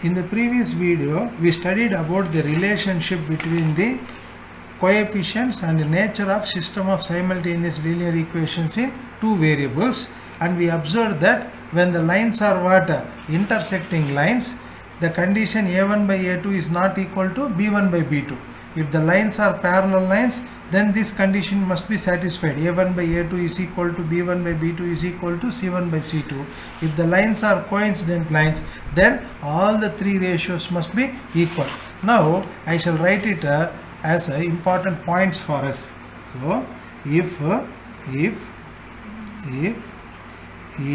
In the previous video, we studied about the relationship between the coefficients and the nature of system of simultaneous linear equations in two variables, and we observed that when the lines are what? Intersecting lines, the condition a1 by a2 is not equal to b1 by b2. If the lines are parallel lines, then this condition must be satisfied. a1 by a2 is equal to b1 by b2 is equal to c1 by c2. If the lines are coincident lines, then all the three ratios must be equal. Now I shall write it as important points for us. So if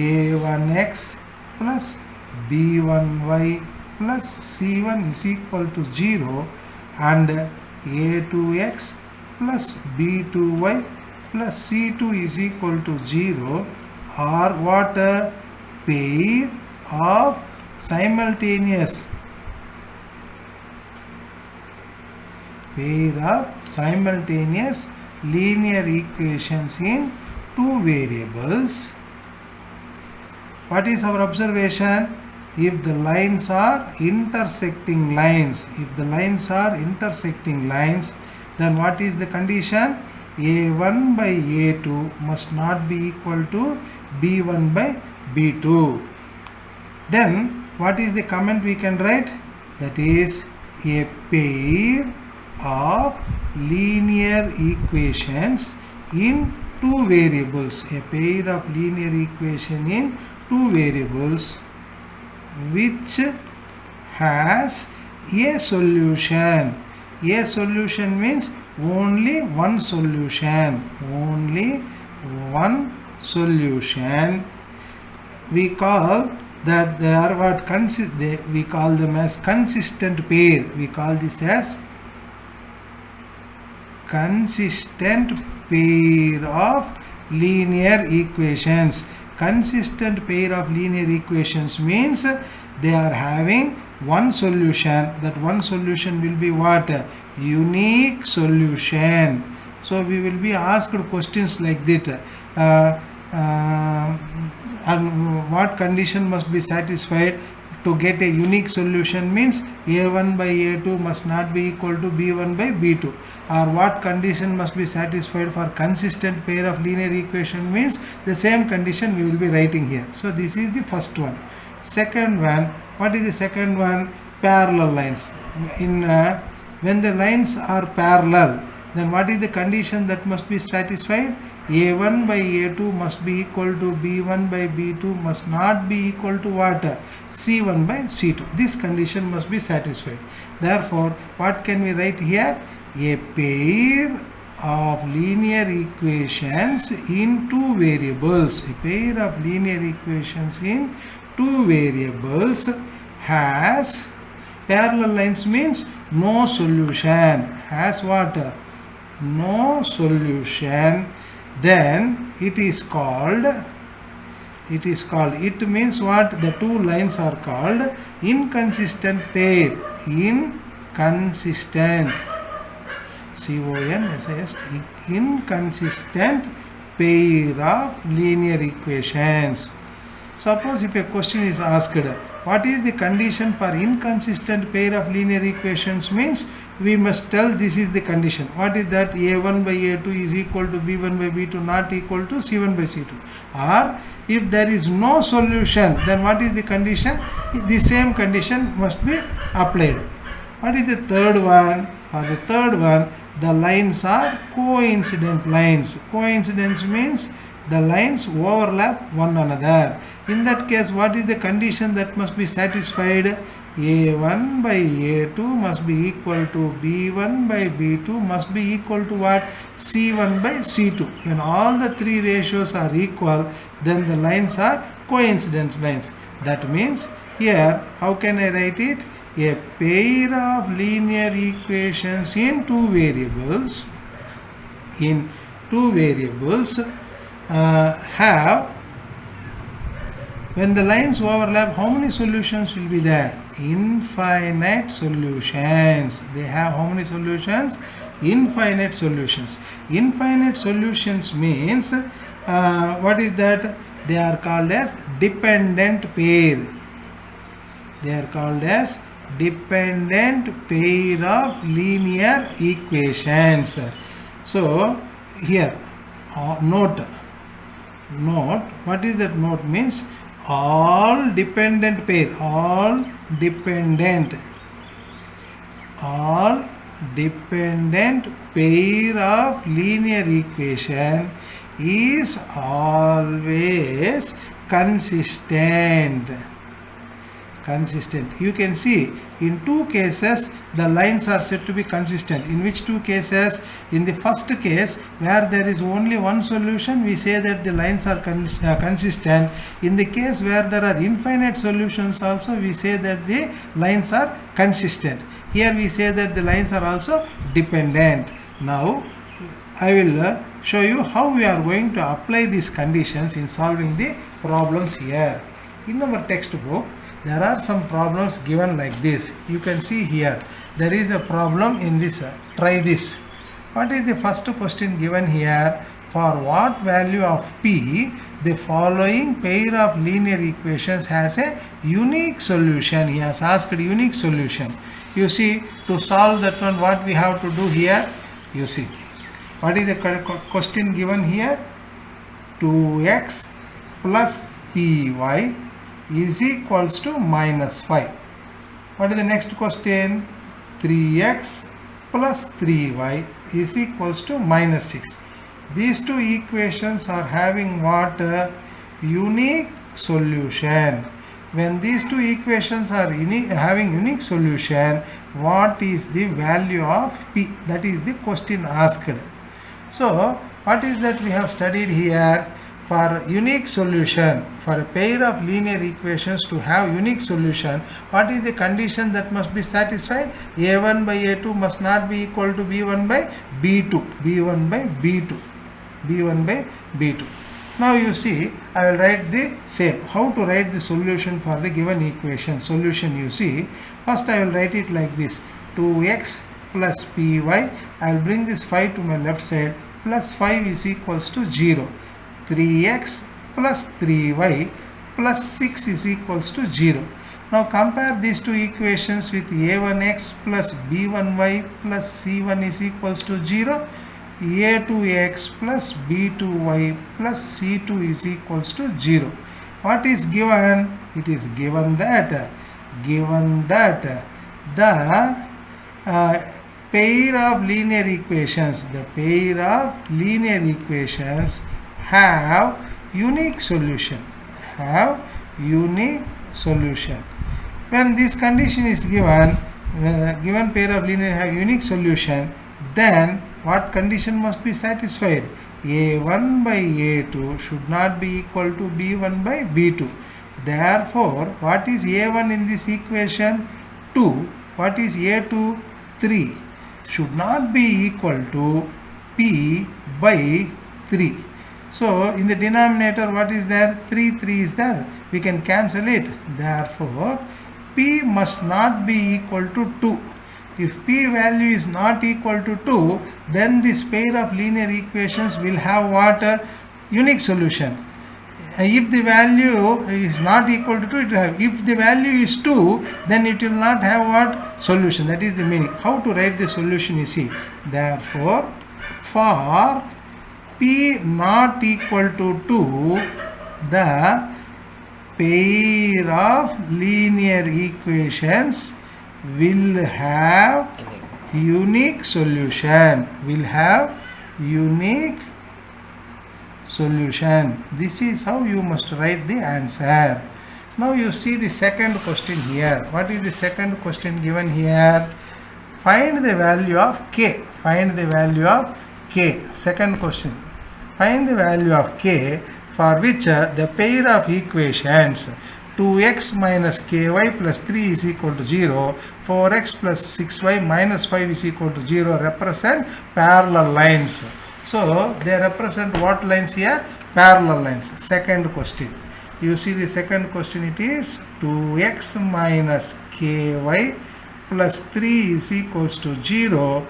a1x plus b1y plus c1 is equal to 0 and a2x plus b2y plus c2 is equal to 0 are what? A pair of simultaneous linear equations in two variables. What is our observation? If the lines are intersecting lines, then what is the condition? a1 by a2 must not be equal to b1 by b2. Then what is the comment we can write? That is a pair of linear equations in two variables. A pair of linear equation in two variables which has a solution. A solution means only one solution. We call that they are what? We call them as consistent pair. We call this as consistent pair of linear equations. Consistent pair of linear equations means they are having one solution. That one solution will be what? Unique solution. So we will be asked questions like that. And what condition must be satisfied to get a unique solution? Means a1 by a2 must not be equal to b1 by b2. Or what condition must be satisfied for consistent pair of linear equation? Means the same condition we will be writing here. So this is the first one. Second one, what is the second one? Parallel lines. When the lines are parallel, then what is the condition that must be satisfied? a1 by a2 must be equal to b1 by b2 must not be equal to what? c1 by c2. This condition must be satisfied. Therefore, what can we write here? A pair of linear equations in two variables. A pair of linear equations in two variables has parallel lines means no solution. Has what? No solution. Then it means what? The two lines are called inconsistent pair. Inconsistent pair of linear equations. Suppose if a question is asked, what is the condition for inconsistent pair of linear equations? Means we must tell this is the condition. What is that? a1 by a2 is equal to b1 by b2 not equal to c1 by c2. Or if there is no solution, then what is the condition? The same condition must be applied. What is the third one? For the third one, the lines are coincident lines. Coincidence means the lines overlap one another. In that case, what is the condition that must be satisfied? a1 by a2 must be equal to b1 by b2 must be equal to what? c1 by c2. When all the three ratios are equal, then the lines are coincident lines. That means here, how can I write it? A pair of linear equations in two variables have, when the lines overlap, how many solutions will be there? Infinite solutions. They have how many solutions? Infinite solutions. Infinite solutions means what is that? They are called as dependent pair. They are called as dependent pair of linear equations. So here note, what is that note means? All dependent pair, all dependent pair of linear equation is always consistent. You can see in two cases the lines are said to be consistent. In which two cases? In the first case, where there is only one solution, we say that the lines are consistent. In the case where there are infinite solutions also, we say that the lines are consistent. Here we say that the lines are also dependent. Now I will show you how we are going to apply these conditions in solving the problems here. In our textbook, there are some problems given like this. You can see here there is a problem in this. Try this. What is the first question given here? For what value of p the following pair of linear equations has a unique solution? He has asked unique solution. You see, to solve that one, what we have to do here? You see, what is the question given here? 2x plus py is equals to minus 5. What is the next question? 3x plus 3y is equals to minus 6. These two equations are having what? Unique solution. When these two equations are having unique solution, what is the value of p? That is the question asked. So what is that we have studied here? For unique solution, for a pair of linear equations to have unique solution, what is the condition that must be satisfied? a1 by a2 must not be equal to b1 by b2. Now you see, I will write the same. How to write the solution for the given equation? Solution, you see, first I will write it like this: 2x plus py. I will bring this 5 to my left side. Plus 5 is equals to 0. 3x plus 3y plus 6 is equals to 0. Now compare these two equations with a1x plus b1y plus c1 is equals to 0. a2x plus b2y plus c2 is equals to 0. What is given? It is given that the pair of linear equations, have unique solution. When this condition is given, given pair of linear have unique solution, then what condition must be satisfied? a1 by a2 should not be equal to b1 by b2. Therefore, what is a1 in this equation? 2. What is a2? 3. Should not be equal to p by 3. So in the denominator, what is there? 3 is there. We can cancel it. Therefore, p must not be equal to 2. If p value is not equal to 2, then this pair of linear equations will have what? Unique solution. If the value is not equal to 2, it will have. If the value is 2, then it will not have what? Solution. That is the meaning. How to write the solution, you see. Therefore, for p not equal to 2, the pair of linear equations will have unique solution. This is how you must write the answer. Now you see the second question here. What is the second question given here? Find the value of k. Second question. Find the value of k for which the pair of equations 2x minus ky plus 3 is equal to 0, 4x plus 6y minus 5 is equal to 0 represent parallel lines. So they represent what lines here? Parallel lines. Second question. You see the second question, it is 2x minus ky plus 3 is equals to 0,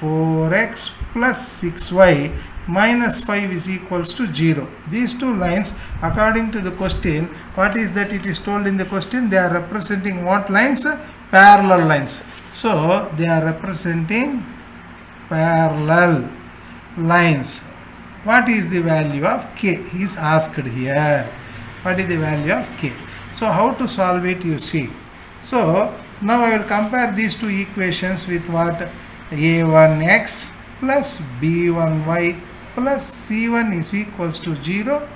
4x plus 6y minus 5 is equals to 0. These two lines, according to the question, what is that it is told in the question? They are representing what lines? Parallel lines. So they are representing parallel lines. What is the value of k? He is asked here. What is the value of k? So how to solve it, you see. So now I will compare these two equations with what? a1x plus b1y plus c1 is equals to 0,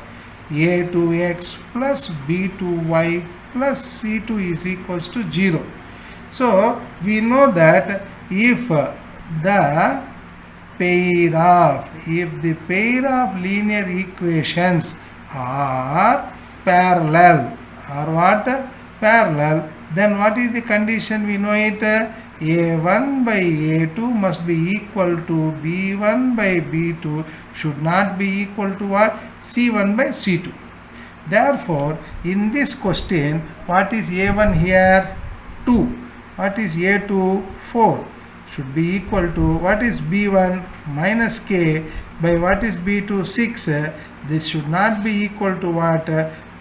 a2x plus b2y plus c2 is equals to 0. So we know that if the pair of linear equations are parallel, or what? Parallel, then what is the condition? We know it. a1 by a2 must be equal to b1 by b2, should not be equal to what? c1 by c2. Therefore, in this question, what is a1 here? 2. What is a2? 4. Should be equal to what is b1? Minus k by what is b2? 6. This should not be equal to what?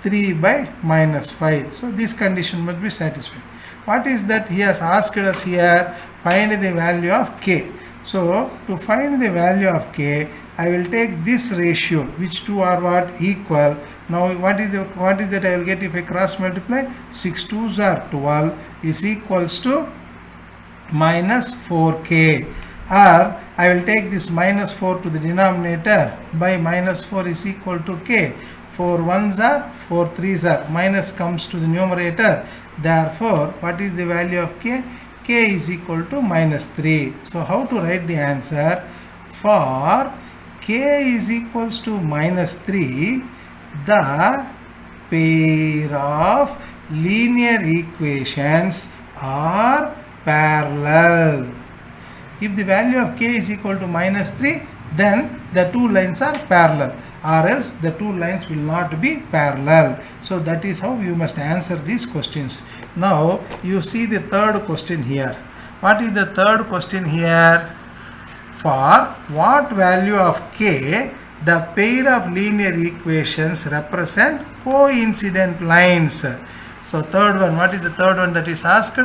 3 by minus 5. So this condition must be satisfied. What is that he has asked us here? Find the value of k. So to find the value of k, I will take this ratio, which two are what? Equal. Now what is that I will get if I cross multiply? 6 2s are 12 is equals to minus 4k. Or I will take this minus 4 to the denominator, by minus 4 is equal to k. 4 1s are, 4 3s are, minus comes to the numerator. Therefore, what is the value of k? K is equal to minus 3. So how to write the answer? For k is equals to minus 3, the pair of linear equations are parallel. If the value of k is equal to minus 3, then the two lines are parallel, or else the two lines will not be parallel. So that is how you must answer these questions. Now you see the third question here. What is the third question here? For what value of k the pair of linear equations represent coincident lines? So third one, what is the third one that is asked?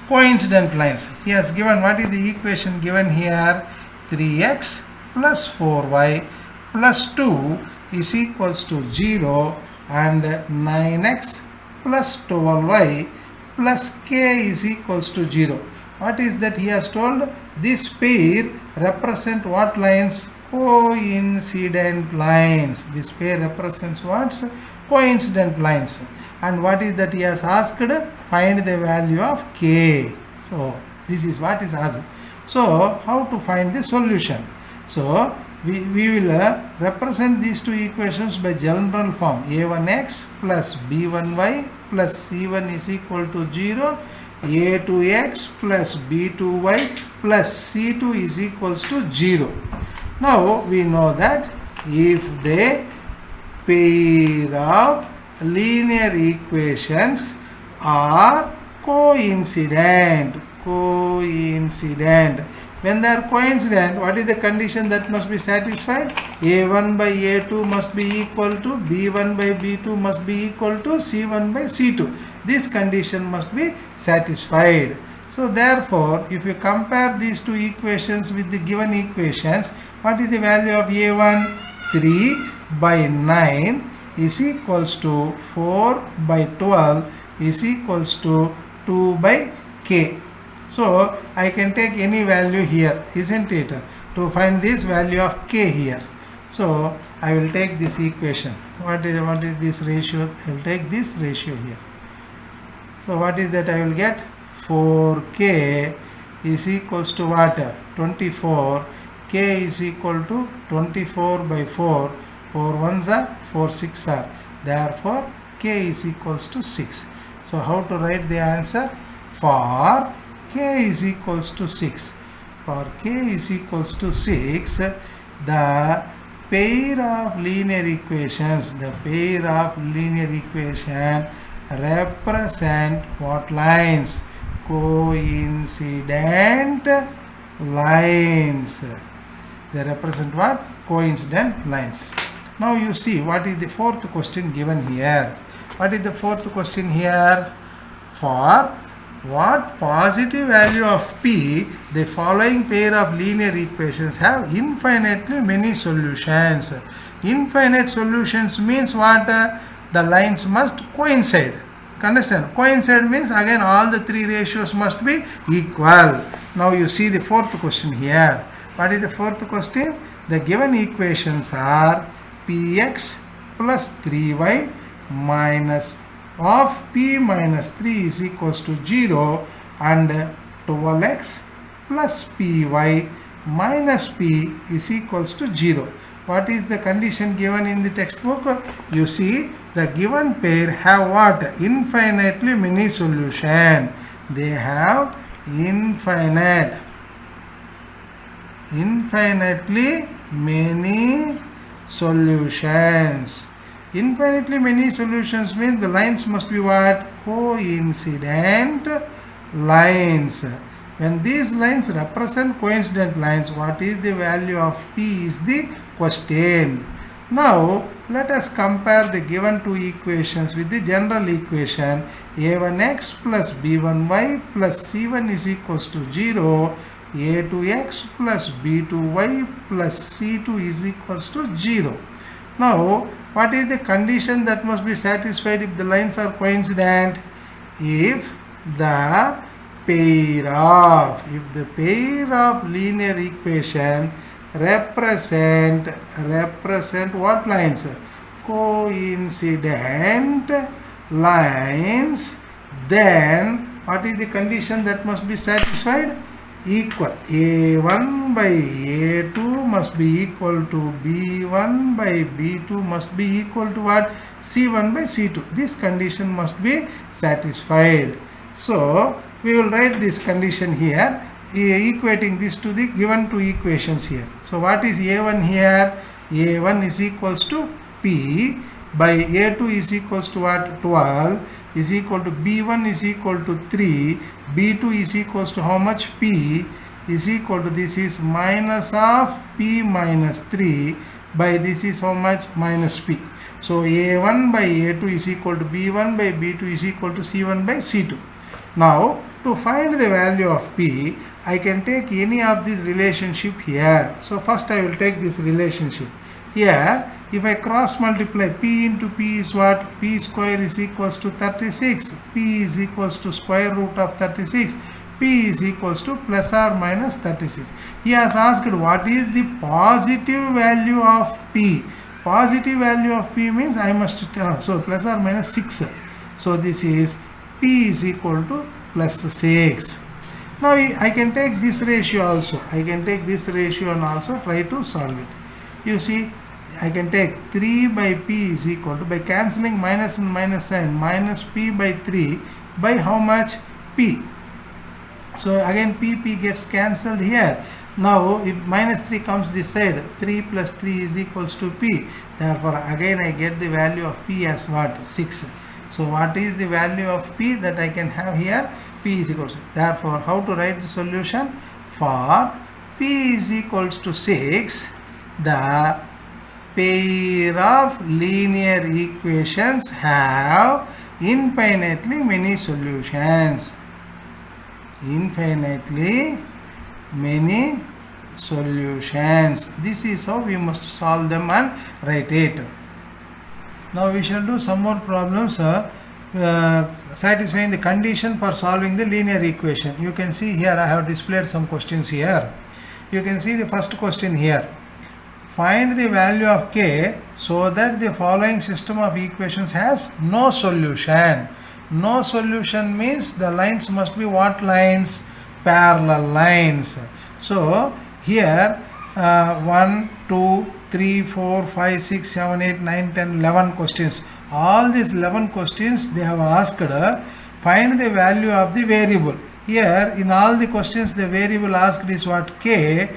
Coincident lines. He has given, what is the equation given here? 3x plus 4y plus 2 is equals to 0, and 9x plus 12y plus k is equals to 0. What is that he has told? This pair represent what lines? Coincident lines. This pair represents what? Coincident lines. And what is that he has asked? Find the value of k. So this is what is asked. So how to find the solution? So we will represent these two equations by general form. a1x plus b1y plus c1 is equal to 0, a2x plus b2y plus c2 is equals to 0. Now we know that if the pair of linear equations are coincident. When they are coincident, what is the condition that must be satisfied? a1 by a2 must be equal to b1 by b2 must be equal to c1 by c2. This condition must be satisfied. So therefore, if you compare these two equations with the given equations, what is the value of a1? 3 by 9 is equals to 4 by 12 is equals to 2 by k. So I can take any value here, isn't it, to find this value of k here. So I will take this equation. What is this ratio? I will take this ratio here. So what is that I will get? 4k is equals to what? 24. K is equal to 24 by 4. 4 1s are, 4 6 are. Therefore k is equals to 6. So how to write the answer? For k is equals to 6. For k is equals to 6, the pair of linear equations, represent what lines? Coincident lines. They represent what? coincident lines. Now you see what is the fourth question given here. What is the fourth question here? For what positive value of p the following pair of linear equations have infinitely many solutions. Infinite solutions means what? The lines must coincide. Understand? Coincide means again all the three ratios must be equal. Now you see the fourth question here. What is the fourth question? The given equations are px plus 3y minus of p minus 3 is equals to 0 and 12x plus py minus p is equals to 0. What is the condition given in the textbook? You see the given pair have what? Infinitely many solution. They have infinitely many solutions. Infinitely many solutions means the lines must be what? Coincident lines. When these lines represent coincident lines, what is the value of p is the question. Now let us compare the given two equations with the general equation a1x plus b1y plus c1 is equals to 0, a2x plus b2y plus c2 is equals to 0. Now what is the condition that must be satisfied if the lines are coincident? If the pair of linear equation represent what lines? Coincident lines, then what is the condition that must be satisfied? Equal. a1 by a2 must be equal to b1 by b2 must be equal to what? c1 by c2. This condition must be satisfied. So we will write this condition here, equating this to the given two equations here. So what is a1 here? a1 is equals to p by a2 is equals to what? 12 is equal to b1 is equal to 3, b2 is equals to how much? P is equal to, this is minus of p minus 3 by this is how much? Minus p. So a1 by a2 is equal to b1 by b2 is equal to c1 by c2. Now to find the value of p, I can take any of this relationship here. So first I will take this relationship. Here if I cross multiply, p into p is what? P square is equals to 36. P is equals to square root of 36. P is equals to plus or minus 36. He has asked what is the positive value of p. Positive value of p means I must tell, so plus or minus 6. So this is p is equal to plus 6. Now I can take this ratio also. I can take this ratio and also try to solve it. You see, I can take 3 by p is equal to, by cancelling minus and minus sign, minus p by 3 by how much? P. So again p gets cancelled here. Now if minus 3 comes this side, 3 plus 3 is equals to p. Therefore again I get the value of p as what? 6. So what is the value of p that I can have here? P is equals to. Therefore how to write the solution? For p is equals to 6, the pair of linear equations have infinitely many solutions. Infinitely many solutions. This is how we must solve them and write it. Now we shall do some more problems satisfying the condition for solving the linear equation. You can see here I have displayed some questions here. You can see the first question here. Find the value of k so that the following system of equations has no solution. No solution means the lines must be what lines? Parallel lines. So here 1, 2, 3, 4, 5, 6, 7, 8, 9, 10, 11 questions. All these 11 questions they have asked find the value of the variable. Here in all the questions the variable asked is what? K.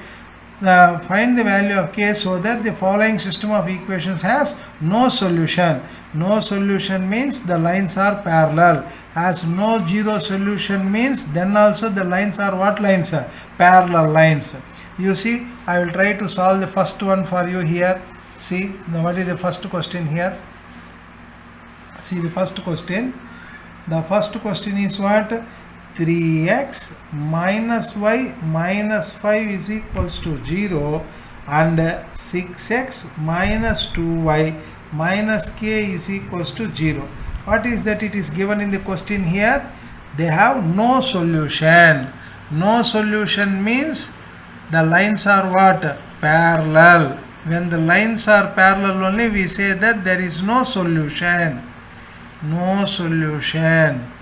Find the value of k so that the following system of equations has no solution. No solution means the lines are parallel. As no zero solution means then also the lines are what lines? Parallel lines. You see, I will try to solve the first one for you here. See, what is the first question here? See the first question. The first question is what? 3x minus y minus 5 is equals to 0 and 6x minus 2y minus k is equals to 0. What is that it is given in the question here? They have no solution. No solution means the lines are what? Parallel. When the lines are parallel only we say that there is no solution. No solution.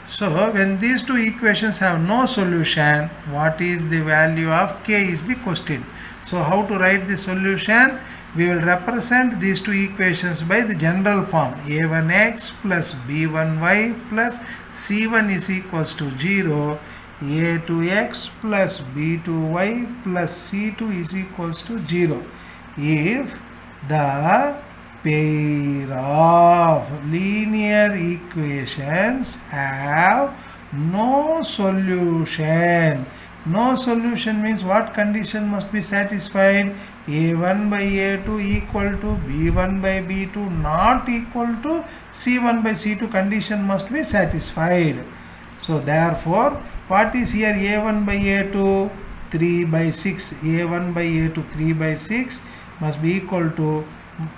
So when these two equations have no solution, what is the value of k is the question. So how to write the solution? We will represent these two equations by the general form. a1x plus b1y plus c1 is equals to 0. a2x plus b2y plus c2 is equals to 0. If the pair of linear equations have no solution. No solution means what condition must be satisfied? a1 by a2 equal to b1 by b2 not equal to c1 by c2 condition must be satisfied. So therefore, what is here a1 by a2? 3 by 6. a1 by a2 3 by 6 must be equal to,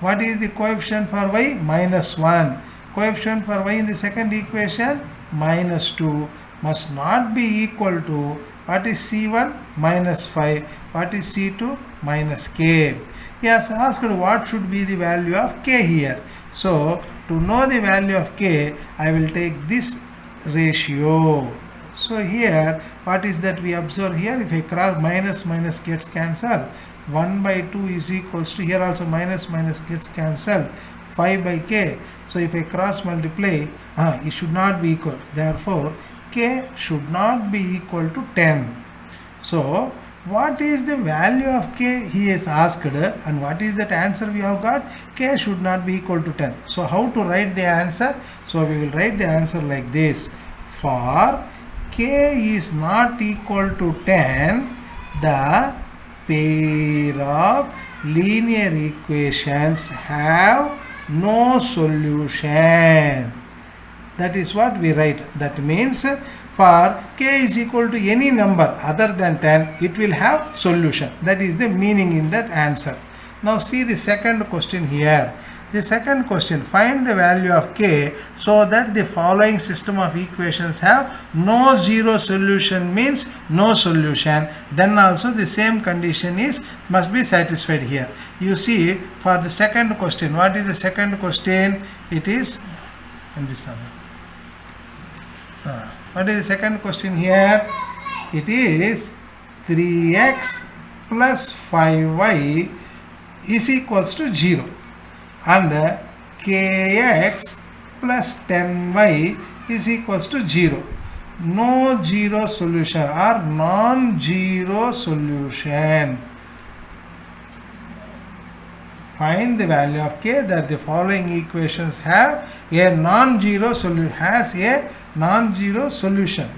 what is the coefficient for y? Minus 1. Coefficient for y in the second equation? Minus 2 must not be equal to, what is c1? Minus 5. What is c2? Minus k. He has asked what should be the value of k here. So to know the value of k, I will take this ratio. So here, what is that we observe here? If I cross minus minus gets cancelled. 1 by 2 is equals to, here also minus minus gets cancelled, 5 by k. So if I cross multiply, it should not be equal. Therefore, k should not be equal to 10. So what is the value of k he is asked, and what is that answer we have got? K should not be equal to 10. So how to write the answer? So we will write the answer like this. For k is not equal to 10, the pair of linear equations have no solution. That is what we write. That means for k is equal to any number other than 10, it will have solution. That is the meaning in that answer. Now see the second question here. The second question, find the value of k so that the following system of equations have no zero solution means no solution. Then also the same condition must be satisfied here. You see, for the second question, what is the second question? It is, what is the second question here? It is 3x plus 5y is equals to 0. And kx plus 10y is equals to 0. No zero solution or non-zero solution. Find the value of k that the following equations have a non-zero solution, has a non-zero solution.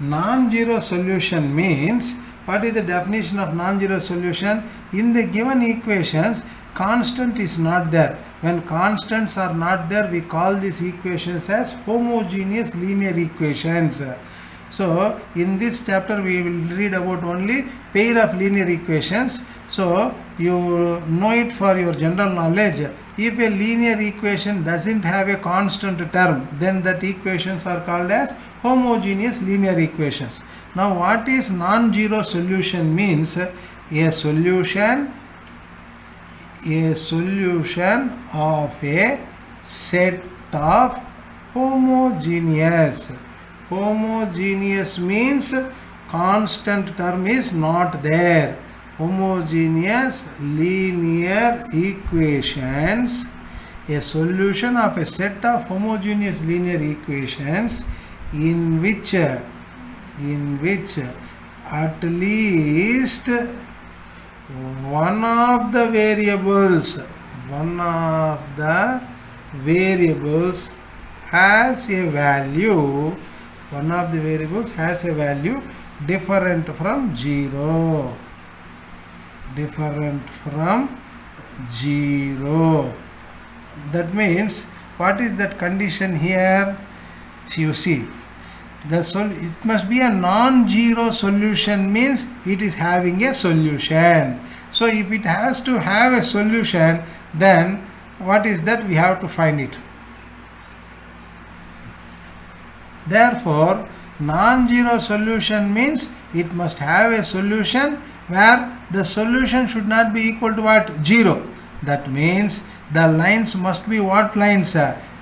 Non-zero solution means, what is the definition of non-zero solution? In the given equations, constant is not there. When constants are not there, we call these equations as homogeneous linear equations. So in this chapter we will read about only pair of linear equations. So you know it for your general knowledge. If a linear equation doesn't have a constant term, then that equations are called as homogeneous linear equations. Now what is non-zero solution means? A solution of a set of homogeneous. Homogeneous means constant term is not there. Homogeneous linear equations. A solution of a set of homogeneous linear equations in which at least one of the variables has a value, one of the variables has a value different from 0. That means, what is that condition here? You see, it must be a non-zero solution, means it is having a solution. So if it has to have a solution, then what is that? We have to find it. Therefore, non-zero solution means it must have a solution where the solution should not be equal to what? 0. That means the lines must be what lines?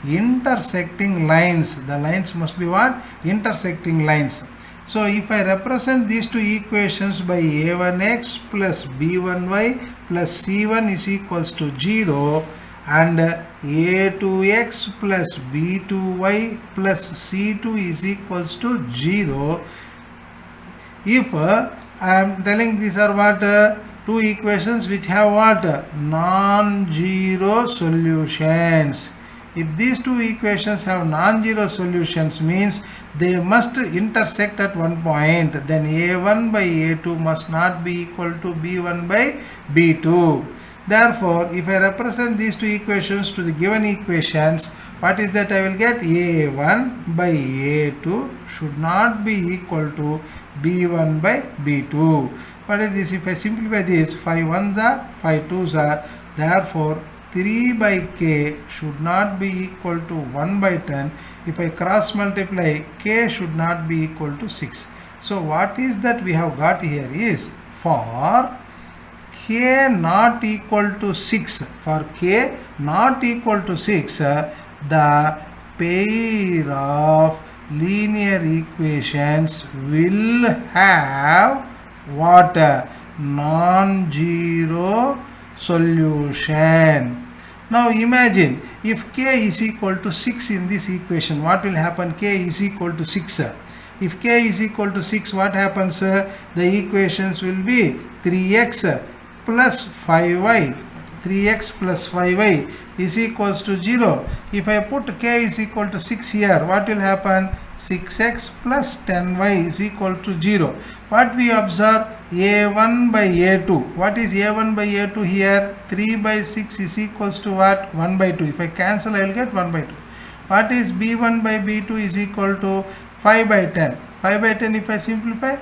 Intersecting lines. The lines must be what? Intersecting lines. So if I represent these two equations by a1x plus b1y plus c1 is equals to 0 and a2x plus b2y plus c2 is equals to 0, if I am telling these are what? Two equations which have what? Non-zero solutions. If these two equations have non-zero solutions, means they must intersect at one point, then a1 by a2 must not be equal to b1 by b2. Therefore, if I represent these two equations to the given equations, what is that I will get? a1 by a2 should not be equal to b1 by b2. What is this? If I simplify this, 5 1s are 5 2s are, therefore 3 by k should not be equal to 1 by 10. If I cross multiply, k should not be equal to 6. So what is that we have got here is, for k not equal to 6, for k not equal to 6, the pair of linear equations will have what? Non-zero solution. Now imagine, if k is equal to 6 in this equation, what will happen? K is equal to 6. If k is equal to 6, what happens? The equations will be 3x plus 5y. 3x plus 5y is equals to 0. If I put k is equal to 6 here, what will happen? 6x plus 10y is equal to 0. What we observe? a1 by a2. What is a1 by a2 here? 3 by 6 is equals to what? 1 by 2. If I cancel, I will get 1 by 2. What is b1 by b2 is equal to 5 by 10. 5 by 10 if I simplify.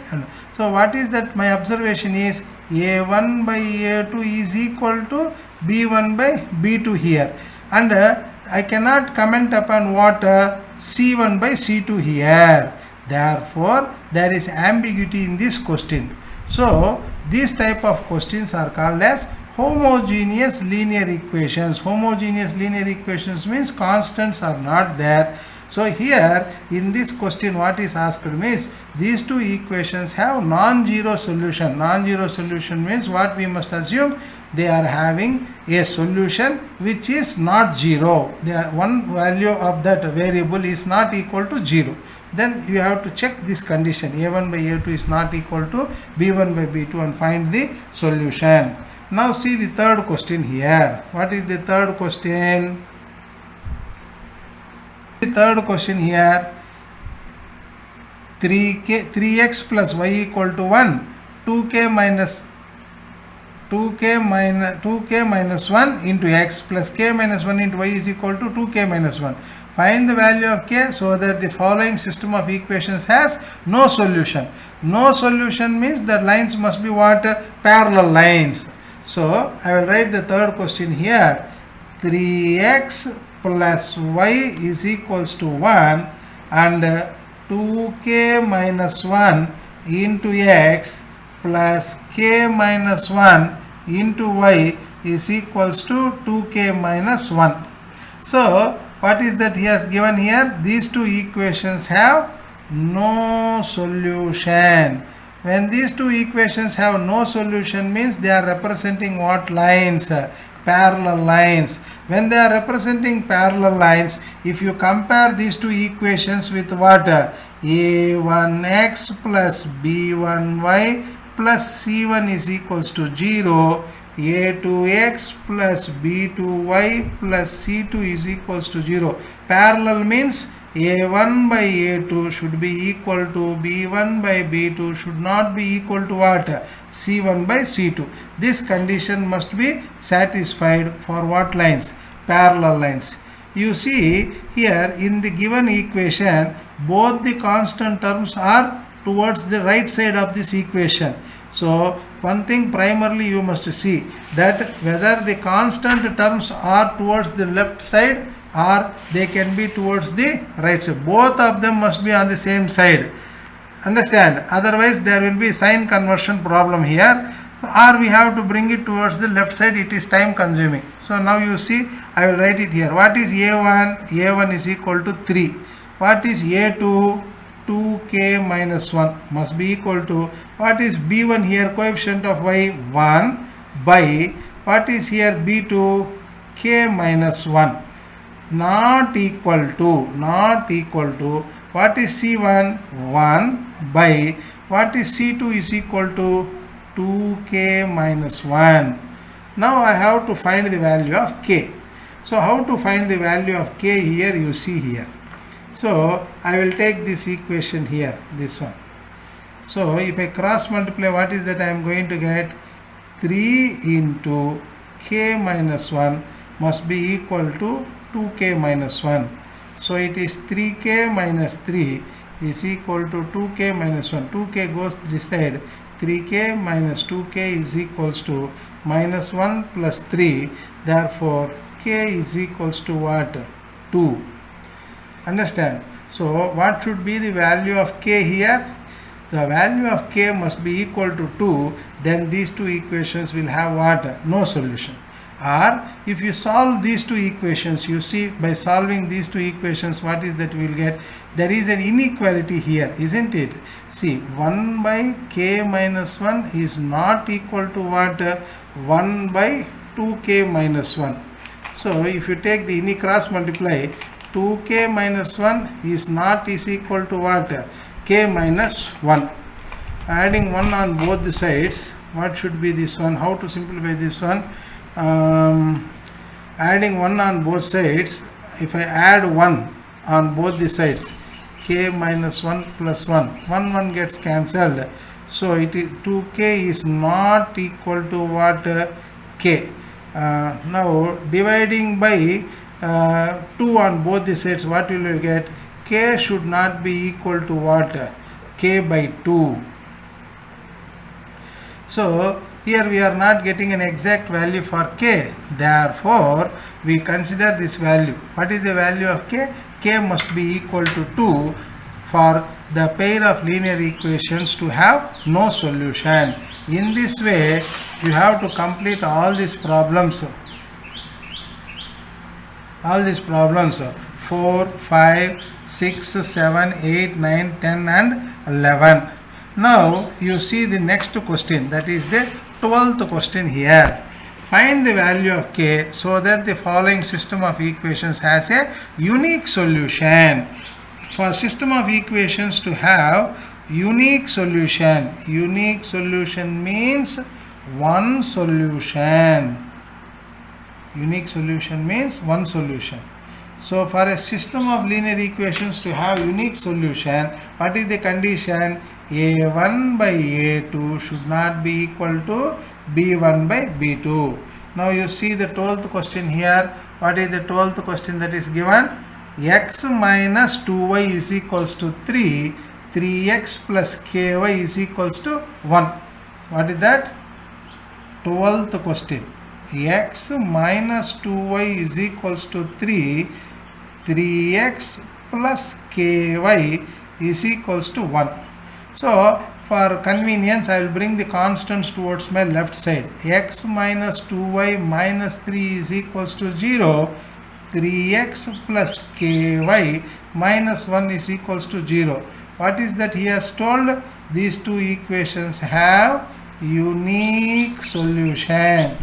So what is that? My observation is a1 by a2 is equal to b1 by b2 here. And I cannot comment upon what? c1 by c2 here. Therefore, there is ambiguity in this question. So, these type of questions are called as homogeneous linear equations. Homogeneous linear equations means constants are not there. So, here in this question what is asked means these two equations have non-zero solution. Non-zero solution means what we must assume? They are having a solution which is not 0. One value of that variable is not equal to 0. Then you have to check this condition, a1 by a2 is not equal to b1 by b2, and find the solution. Now see the third question here. What is the third question? The third question here, 3x plus y equal to 1, 2k minus 1 into x plus k minus 1 into y is equal to 2k minus 1. Find the value of k so that the following system of equations has no solution. No solution means the lines must be what? Parallel lines. So I will write the third question here. 3x plus y is equals to 1 and 2k minus 1 into x plus k minus 1 into y is equals to 2k minus 1. So what is that he has given here? These two equations have no solution. When these two equations have no solution means they are representing what lines? Parallel lines. When they are representing parallel lines, if you compare these two equations with what? a1x plus b1y plus C1 is equals to 0, A2x plus B2y plus C2 is equals to 0. Parallel means A1 by A2 should be equal to B1 by B2 should not be equal to what? C1 by C2. This condition must be satisfied for what lines? Parallel lines. You see here in the given equation, both the constant terms are towards the right side of this equation. So one thing primarily you must see that whether the constant terms are towards the left side or they can be towards the right side. Both of them must be on the same side. Understand? Otherwise there will be sign conversion problem here, or we have to bring it towards the left side. It is time consuming. So now you see, I will write it here. What is A1? A1 is equal to 3. What is A2? 2k minus 1 must be equal to, what is B1 here? Coefficient of y 1 by, what is here? B2? K minus 1 not equal to, what is C1? 1 by, what is C2 is equal to 2k minus 1. Now I have to find the value of k. So how to find the value of k here? You see here. So I will take this equation here, this one. So if I cross multiply, what is that I am going to get? 3 into k minus 1 must be equal to 2k minus 1. So it is 3k minus 3 is equal to 2k minus 1. 2k goes this side. 3k minus 2k is equals to minus 1 plus 3. Therefore k is equals to what? 2. Understand? So what should be the value of k here? The value of k must be equal to 2. Then these two equations will have what? No solution. Or if you solve these two equations, you see by solving these two equations, what is that we will get? There is an inequality here, isn't it? See, 1 by k minus 1 is not equal to what? 1 by 2k minus 1. So if you take the cross multiply, 2k minus 1 is not is equal to what? K minus 1. Adding 1 on both the sides, what should be this one? How to simplify this one? Adding 1 on both sides, if I add 1 on both the sides, k minus 1 plus 1, 1 gets cancelled. So it is 2k is not equal to what? K. Now dividing by 2 on both the sides, what will you get? K should not be equal to what? K by 2. So here we are not getting an exact value for k. Therefore we consider this value. What is the value of k? K must be equal to 2 for the pair of linear equations to have no solution. In this way you have to complete all these problems. 4, 5, 6, 7, 8, 9, 10 and 11. Now you see the next question, that is the 12th question here. Find the value of k so that the following system of equations has a unique solution. For system of equations to have unique solution means one solution. Unique solution means one solution. So for a system of linear equations to have unique solution, what is the condition? A1 by A2 should not be equal to B1 by B2. Now you see the 12th question here. What is the 12th question that is given? X minus 2y is equals to 3. 3x plus ky is equals to 1. What is that? 12th question. X minus 2y is equals to 3. 3x plus ky is equals to 1. So for convenience I will bring the constants towards my left side. X minus 2y minus 3 is equals to 0. 3x plus ky minus 1 is equals to 0. What is that he has told? These two equations have unique solution.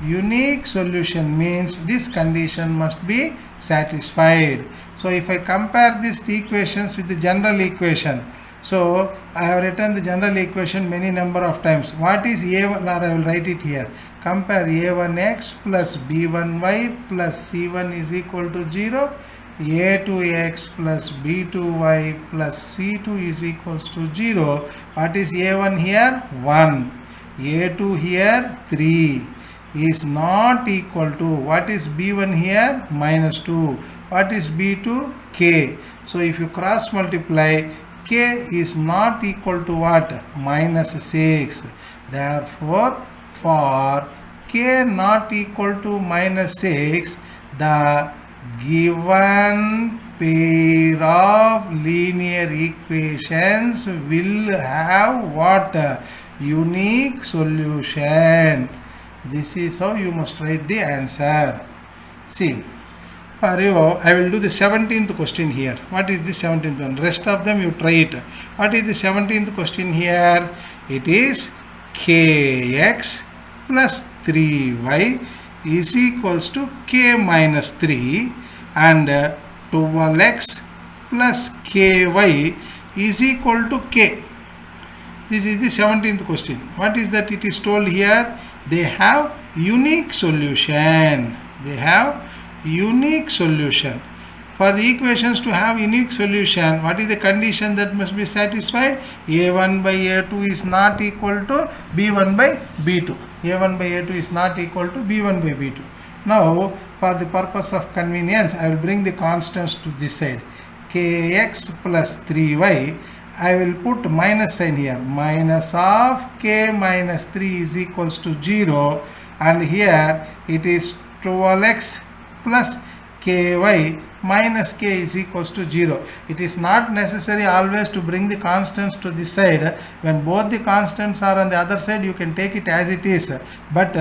Unique solution means this condition must be satisfied. So if I compare these equations with the general equation, So I have written the general equation many number of times. What is a1, or I will write it here. Compare a1x plus b1y plus c1 is equal to 0. a2x plus b2y plus c2 is equals to 0. What is a1 here? 1. a2 here 3 is not equal to, what is b1 here? Minus 2. What is b2? K. So if you cross multiply, k is not equal to what? Minus 6. Therefore, for k not equal to minus 6, the given pair of linear equations will have what? Unique solution. This is how you must write the answer. See, for you, I will do the 17th question here. What is the 17th one? Rest of them you try it. What is the 17th question here? It is kx plus 3y is equals to k minus 3 and 12x plus ky is equal to k. This is the 17th question. What is that it is told here? They have unique solution. They have unique solution. For the equations to have unique solution, what is the condition that must be satisfied? a1 by a2 is not equal to b1 by b2. a1 by a2 is not equal to b1 by b2. Now, for the purpose of convenience, I will bring the constants to this side. kx plus 3y, I will put minus sign here. Minus of k minus 3 is equals to 0, and here it is 12x plus ky minus k is equals to 0. It is not necessary always to bring the constants to this side. When both the constants are on the other side, you can take it as it is. But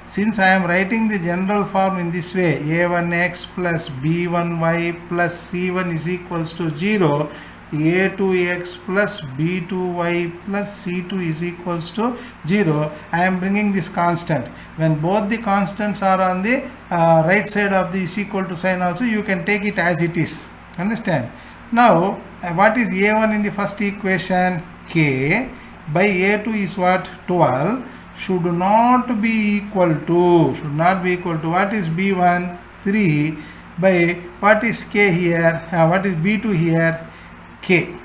since I am writing the general form in this way, a1x plus b1y plus c1 is equals to 0, a2x plus b2y plus c2 is equals to 0, I am bringing this constant. When both the constants are on the right side of the is equal to sign also, you can take it as it is. Understand? Now, what is a1 in the first equation? K by a2 is what? 12. Should not be equal to, what is b1? 3 by what is k here? What is b2 here? K.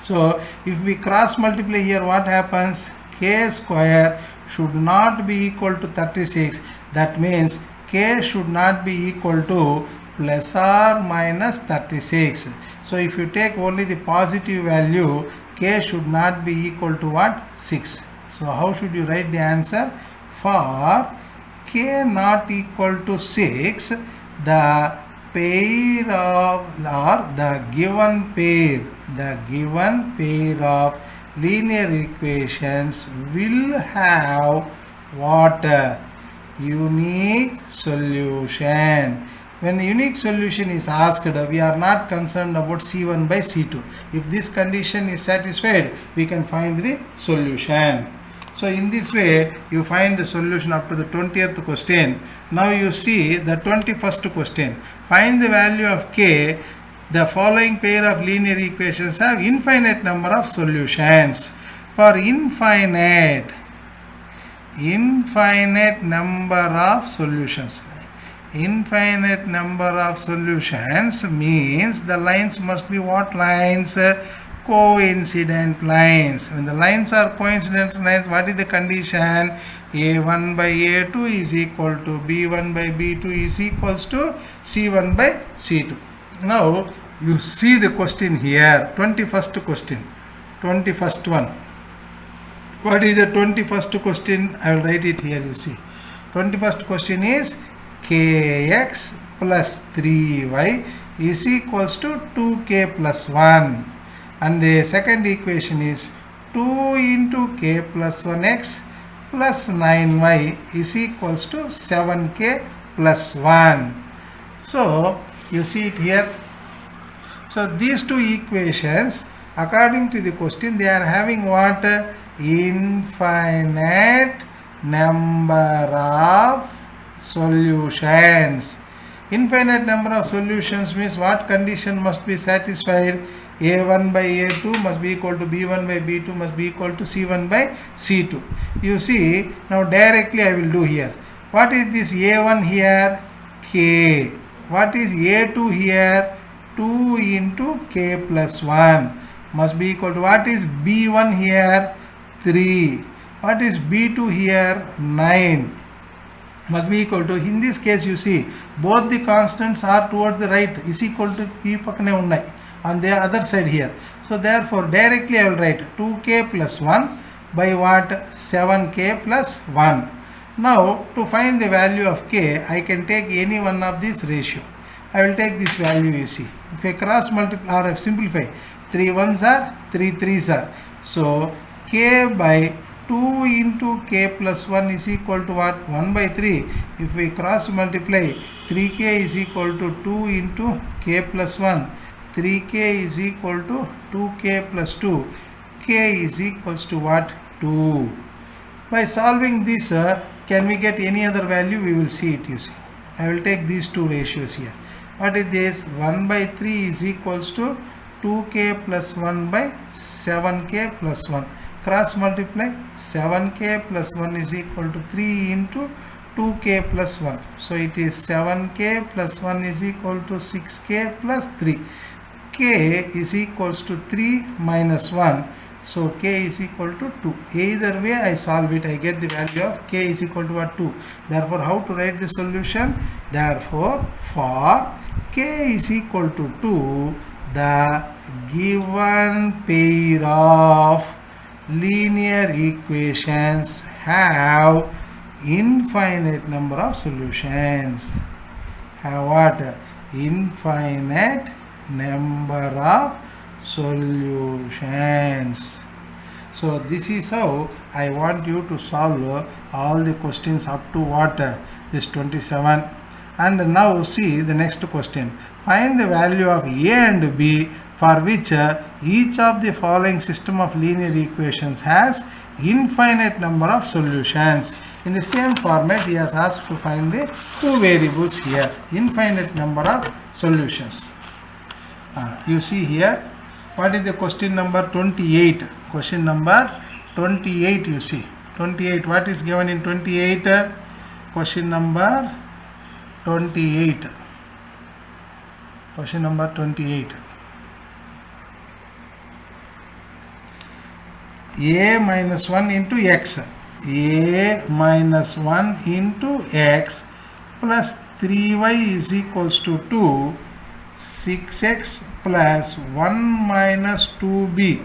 So if we cross multiply here, what happens? K square should not be equal to 36. That means k should not be equal to plus or minus 36. So if you take only the positive value, k should not be equal to what? 6. So how should you write the answer? For k not equal to 6, the pair of, or the given pair of linear equations will have what? Unique solution. When a unique solution is asked, we are not concerned about C1 by C2. If this condition is satisfied, we can find the solution. So in this way, you find the solution up to the 20th question. Now you see the 21st question. Find the value of k. The following pair of linear equations have infinite number of solutions. For infinite number of solutions. Infinite number of solutions means the lines must be what lines? Coincident lines. When the lines are coincident lines, what is the condition? a1 by a2 is equal to b1 by b2 is equals to c1 by c2. Now you see the question here, 21st question, 21st one. What is the 21st question? I will write it here, you see. 21st question is kx plus 3y is equals to 2k plus 1. And the second equation is 2 into k plus 1x plus 9y is equals to 7k plus 1. So you see it here. So these two equations, according to the question, they are having what? Infinite number of solutions. Infinite number of solutions means what condition must be satisfied? A1 by A2 must be equal to B1 by B2 must be equal to C1 by C2. You see, now directly I will do here. What is this A1 here? K. What is A2 here? 2 into K plus 1 must be equal to what is B1 here? 3. What is B2 here? 9 must be equal to, in this case you see both the constants are towards the right, is equal to e pakane unnai on the other side here. So therefore directly I will write 2k plus 1 by what? 7k plus 1. Now to find the value of k, I can take any one of this ratio. I will take this value, you see. If I cross multiply or simplify, 3 1s are 3 3s are. So k by 2 into k plus 1 is equal to what? 1 by 3. If we cross multiply, 3k is equal to 2 into k plus 1. 3k is equal to 2k plus 2. K is equals to what? 2. By solving this, can we get any other value? We will see it, you see. I will take these two ratios here. What is this? 1 by 3 is equals to 2k plus 1 by 7k plus 1. Cross multiply, 7k plus 1 is equal to 3 into 2k plus 1. So it is 7k plus 1 is equal to 6k plus 3. K is equals to 3 minus 1. So k is equal to 2. Either way I solve it, I get the value of k is equal to what? 2. Therefore, how to write the solution? Therefore, for k is equal to 2, the given pair of linear equations have infinite number of solutions. Have what? Infinite number of solutions. So this is how I want you to solve all the questions up to what? This 27. And now see the next question. Find the value of A and B for which each of the following system of linear equations has infinite number of solutions. In the same format, he has asked to find the two variables here, infinite number of solutions. You see here, what is the question number 28? Question number 28, you see. 28, what is given in 28? Question number 28. Question number 28. A minus 1 into x. A minus 1 into x plus 3y is equals to 2. 6x plus 1 minus 2b.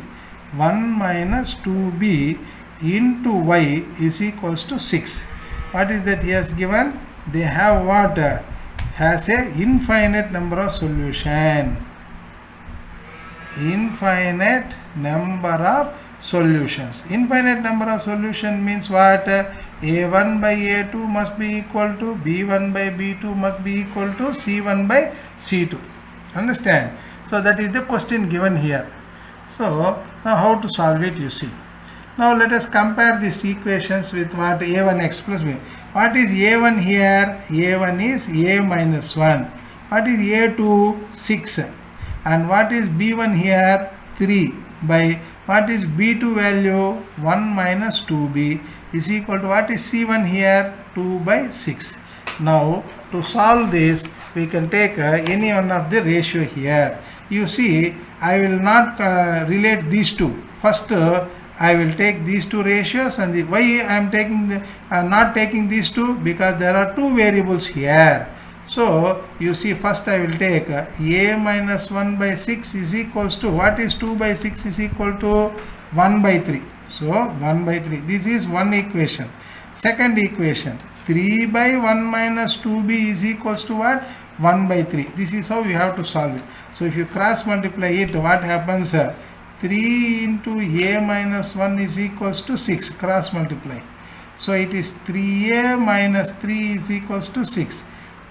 1 minus 2b into y is equals to 6. What is that he has given? They have what? Has a infinite number of solution. Infinite number of solutions. Infinite number of solution means what? A1 by A2 must be equal to B1 by B2 must be equal to C1 by C2. Understand? So that is the question given here. So now how to solve it, you see. Now let us compare these equations with what? A1x plus b. What is A1 here? A1 is A minus 1. What is A2? 6. And what is B1 here? 3 by what is B2 value? 1 minus 2b is equal to what is C1 here? 2 by 6. Now to solve this, we can take any one of the ratio here. You see, I will not relate these two. First, I will take these two ratios, and why I am taking the not taking these two, because there are two variables here. So you see, first I will take a minus 1 by 6 is equals to what is 2 by 6 is equal to 1 by 3. So 1 by 3. This is one equation. Second equation, 3 by 1 minus 2b is equals to what? 1 by 3. This is how you have to solve it. So if you cross multiply it, what happens? 3 into a minus 1 is equals to 6. Cross multiply. So it is 3a minus 3 is equals to 6.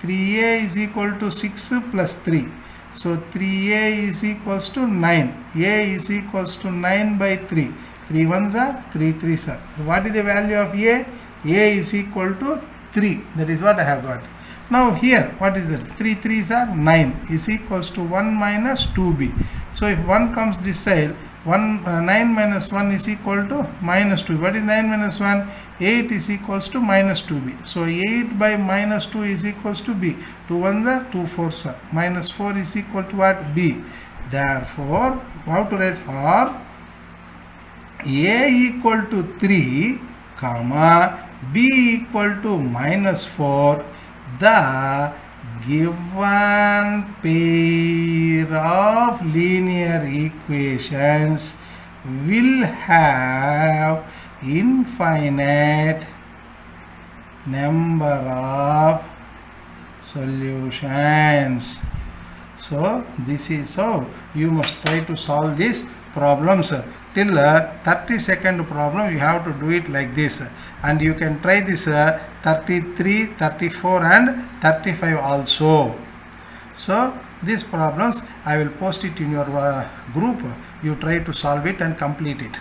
3a is equal to 6 plus 3. So 3a is equals to 9. A is equals to 9 by 3. 3 ones are 3 3s are. What is the value of a? A is equal to 3. That is what I have got. Now here, what is it? 3 3s are 9 is equals to 1 minus 2b. So if 1 comes this side, 9 minus 1 is equal to minus 2. What is 9 minus 1? 8 is equals to minus 2b. So 8 by minus 2 is equals to b. 2 1s are 2 4s are. Minus 4 is equal to what? B. Therefore, how to write for a equal to 3, comma, b equal to minus 4, the given pair of linear equations will have infinite number of solutions. So this is how you must try to solve these problems. Till 32nd problem you have to do it like this, and you can try this 33, 34 and 35 also. So these problems I will post it in your group. You try to solve it and complete it.